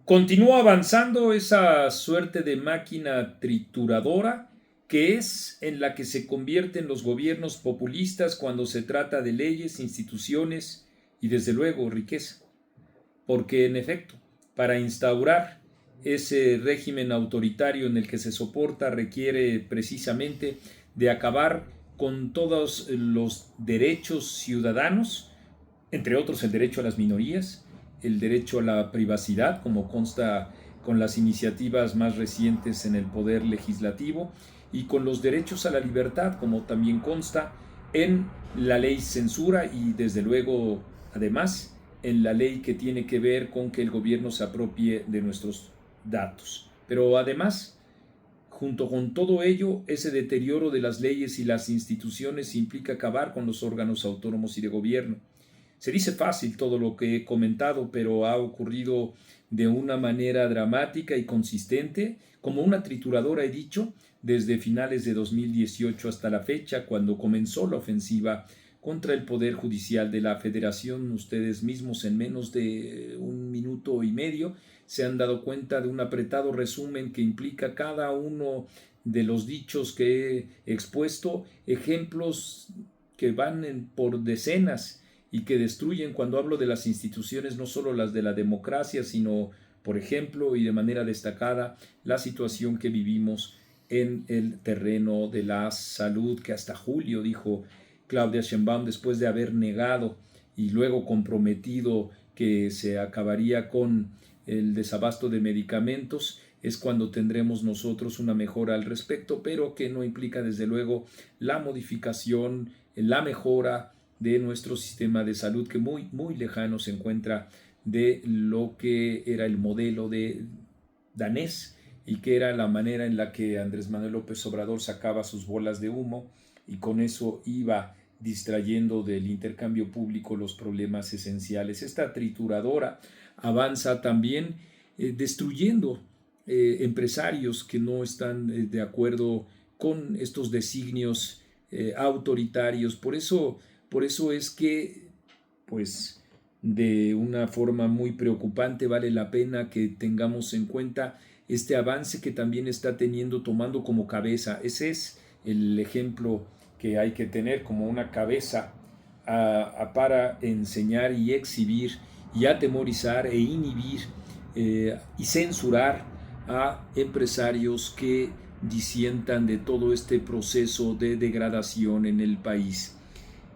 Continúa avanzando esa suerte de máquina trituradora que es en la que se convierten los gobiernos populistas cuando se trata de leyes, instituciones y desde luego riqueza. Porque en efecto, para instaurar ese régimen autoritario en el que se soporta requiere precisamente de acabar con todos los derechos ciudadanos, entre otros el derecho a las minorías, el derecho a la privacidad, como consta con las iniciativas más recientes en el poder legislativo, y con los derechos a la libertad, como también consta en la ley censura y desde luego, además, en la ley que tiene que ver con que el gobierno se apropie de nuestros datos. Pero además, junto con todo ello, ese deterioro de las leyes y las instituciones implica acabar con los órganos autónomos y de gobierno. Se dice fácil todo lo que he comentado, pero ha ocurrido de una manera dramática y consistente, como una trituradora he dicho, desde finales de 2018 hasta la fecha, cuando comenzó la ofensiva contra el Poder Judicial de la Federación. Ustedes mismos en menos de 1 minuto y medio se han dado cuenta de un apretado resumen que implica cada uno de los dichos que he expuesto, ejemplos que van por decenas y que destruyen. Cuando hablo de las instituciones, no solo las de la democracia, sino, por ejemplo, y de manera destacada, la situación que vivimos en el terreno de la salud, que hasta julio, dijo Claudia Sheinbaum, después de haber negado y luego comprometido que se acabaría con el desabasto de medicamentos, es cuando tendremos nosotros una mejora al respecto, pero que no implica desde luego la modificación, la mejora de nuestro sistema de salud, que muy lejano se encuentra de lo que era el modelo de danés y que era la manera en la que Andrés Manuel López Obrador sacaba sus bolas de humo y con eso iba distrayendo del intercambio público los problemas esenciales. Esta trituradora avanza también destruyendo empresarios que no están de acuerdo con estos designios autoritarios. Por eso es que, pues, de una forma muy preocupante vale la pena que tengamos en cuenta este avance que también está tomando como cabeza. Ese es el ejemplo que hay que tener como una cabeza para enseñar y exhibir y atemorizar e inhibir y censurar a empresarios que disientan de todo este proceso de degradación en el país.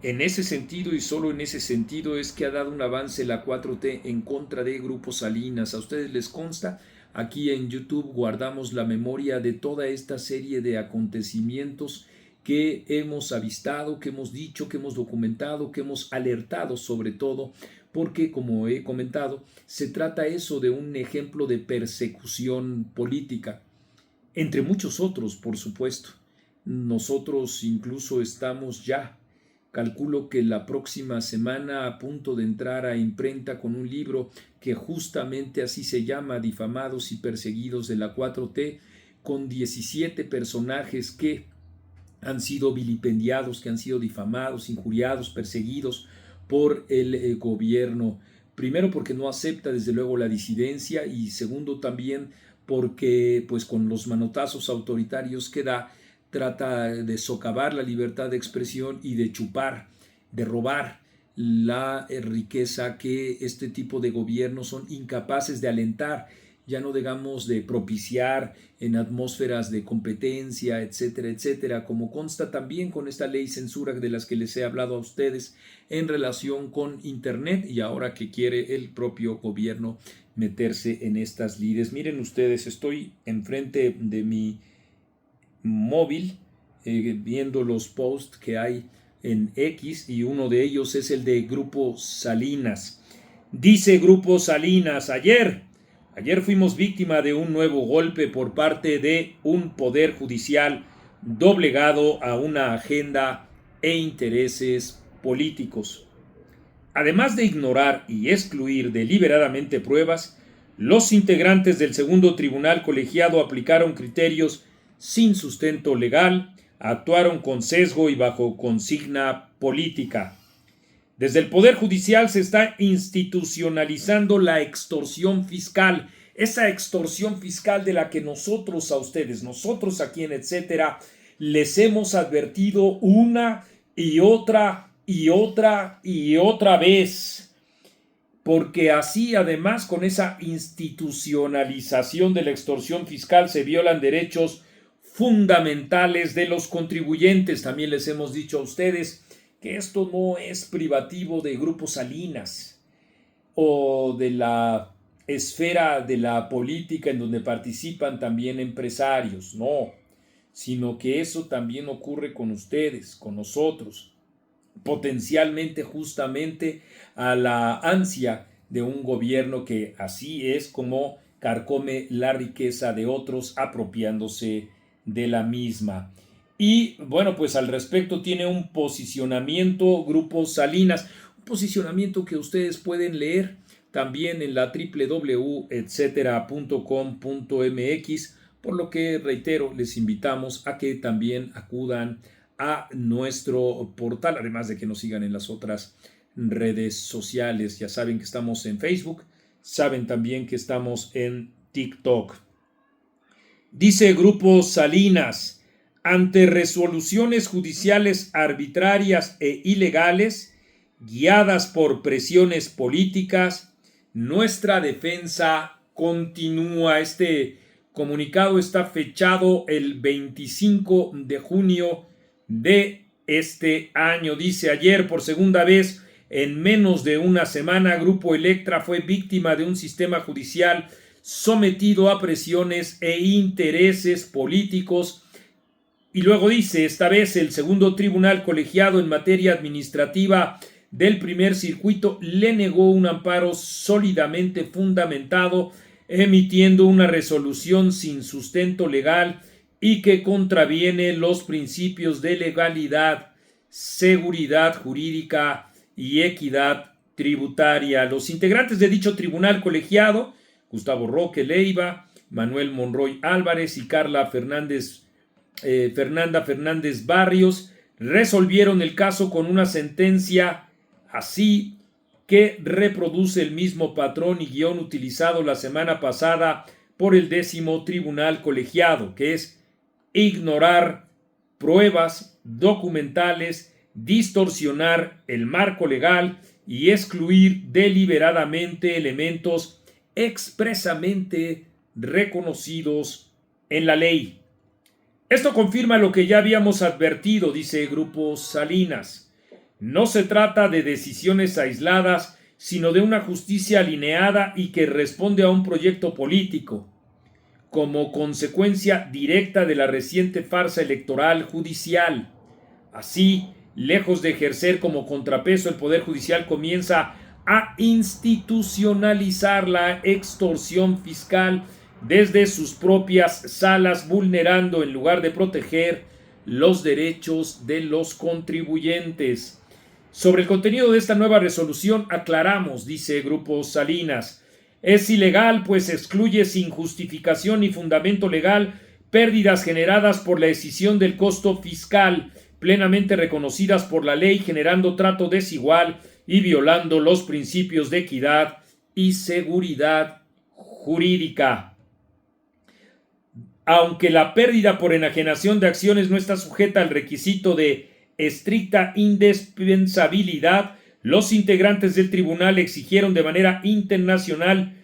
En ese sentido y solo en ese sentido es que ha dado un avance la 4T en contra de Grupo Salinas. ¿A ustedes les consta? Aquí en YouTube guardamos la memoria de toda esta serie de acontecimientos que hemos avistado, que hemos dicho, que hemos documentado, que hemos alertado sobre todo, porque como he comentado, se trata eso de un ejemplo de persecución política, entre muchos otros, por supuesto. Nosotros incluso estamos ya, calculo que la próxima semana, a punto de entrar a imprenta con un libro que justamente así se llama, Difamados y Perseguidos de la 4T, con 17 personajes que han sido vilipendiados, que han sido difamados, injuriados, perseguidos por el gobierno. Primero porque no acepta desde luego la disidencia y segundo también porque pues con los manotazos autoritarios que da, trata de socavar la libertad de expresión y de chupar, de robar la riqueza que este tipo de gobiernos son incapaces de alentar, ya no digamos de propiciar en atmósferas de competencia, etcétera, etcétera, como consta también con esta ley censura de las que les he hablado a ustedes en relación con Internet y ahora que quiere el propio gobierno meterse en estas lides. Miren ustedes, estoy enfrente de mi móvil viendo los posts que hay en X y uno de ellos es el de Grupo Salinas. Dice Grupo Salinas: Ayer fuimos víctima de un nuevo golpe por parte de un poder judicial doblegado a una agenda e intereses políticos. Además de ignorar y excluir deliberadamente pruebas, los integrantes del segundo tribunal colegiado aplicaron criterios sin sustento legal, actuaron con sesgo y bajo consigna política. Desde el Poder Judicial se está institucionalizando la extorsión fiscal. esa extorsión fiscal de la que nosotros a ustedes, nosotros aquí en Etcétera, les hemos advertido una y otra y otra y otra vez. Porque así, además, con esa institucionalización de la extorsión fiscal se violan derechos fundamentales de los contribuyentes. También les hemos dicho a ustedes que esto no es privativo de Grupo Salinas o de la esfera de la política en donde participan también empresarios, no, sino que eso también ocurre con ustedes, con nosotros, potencialmente justamente a la ansia de un gobierno que así es como carcome la riqueza de otros apropiándose de la misma. Y bueno, pues al respecto tiene un posicionamiento Grupo Salinas, un posicionamiento que ustedes pueden leer también en la www.etcetera.com.mx, por lo que reitero, les invitamos a que también acudan a nuestro portal, además de que nos sigan en las otras redes sociales. Ya saben que estamos en Facebook, saben también que estamos en TikTok. Dice Grupo Salinas, ante resoluciones judiciales arbitrarias e ilegales, guiadas por presiones políticas, nuestra defensa continúa. Este comunicado está fechado el 25 de junio de este año. Dice, ayer por segunda vez en menos de una semana, Grupo Electra fue víctima de un sistema judicial sometido a presiones e intereses políticos. Y luego dice, esta vez el segundo tribunal colegiado en materia administrativa del primer circuito le negó un amparo sólidamente fundamentado, emitiendo una resolución sin sustento legal y que contraviene los principios de legalidad, seguridad jurídica y equidad tributaria. Los integrantes de dicho tribunal colegiado, Gustavo Roque Leiva, Manuel Monroy Álvarez y Carla Fernanda Fernández Barrios, resolvieron el caso con una sentencia así que reproduce el mismo patrón y guión utilizado la semana pasada por el 10º tribunal colegiado, que es ignorar pruebas documentales, distorsionar el marco legal y excluir deliberadamente elementos expresamente reconocidos en la ley. Esto confirma lo que ya habíamos advertido, dice Grupo Salinas. No se trata de decisiones aisladas, sino de una justicia alineada y que responde a un proyecto político, como consecuencia directa de la reciente farsa electoral judicial. Así, lejos de ejercer como contrapeso, el Poder Judicial comienza a institucionalizar la extorsión fiscal desde sus propias salas, vulnerando en lugar de proteger los derechos de los contribuyentes. Sobre el contenido de esta nueva resolución aclaramos, dice Grupo Salinas, es ilegal pues excluye sin justificación ni fundamento legal pérdidas generadas por la escisión del costo fiscal, plenamente reconocidas por la ley, generando trato desigual y violando los principios de equidad y seguridad jurídica. Aunque la pérdida por enajenación de acciones no está sujeta al requisito de estricta indispensabilidad, los integrantes del tribunal exigieron de manera internacional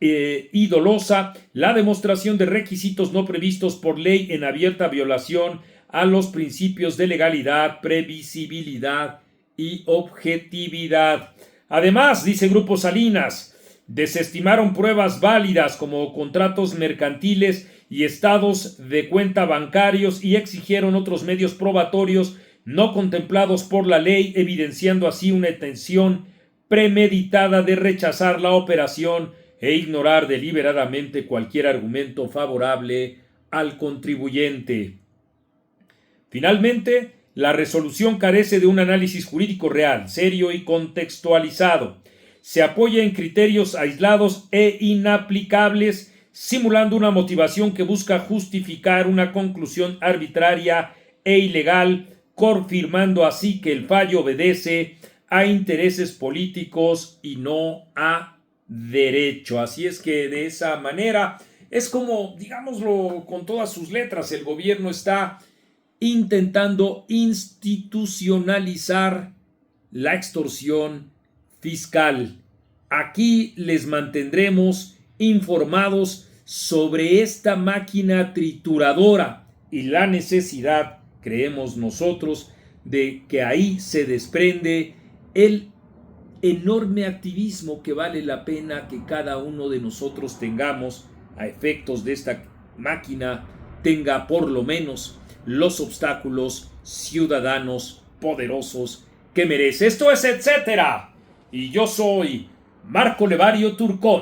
y dolosa la demostración de requisitos no previstos por ley en abierta violación a los principios de legalidad, previsibilidad y objetividad. Además, dice Grupo Salinas, desestimaron pruebas válidas como contratos mercantiles y estados de cuenta bancarios y exigieron otros medios probatorios no contemplados por la ley, evidenciando así una intención premeditada de rechazar la operación e ignorar deliberadamente cualquier argumento favorable al contribuyente. Finalmente, la resolución carece de un análisis jurídico real, serio y contextualizado. Se apoya en criterios aislados e inaplicables, simulando una motivación que busca justificar una conclusión arbitraria e ilegal, confirmando así que el fallo obedece a intereses políticos y no a derecho. Así es que de esa manera es como, digámoslo con todas sus letras, el gobierno está intentando institucionalizar la extorsión fiscal. Aquí les mantendremos informados sobre esta máquina trituradora y la necesidad, creemos nosotros, de que ahí se desprende el enorme activismo que vale la pena que cada uno de nosotros tengamos a efectos de esta máquina, tenga por lo menos los obstáculos ciudadanos poderosos que merece. Esto es Etcétera. Y yo soy Marco Levario Turcot.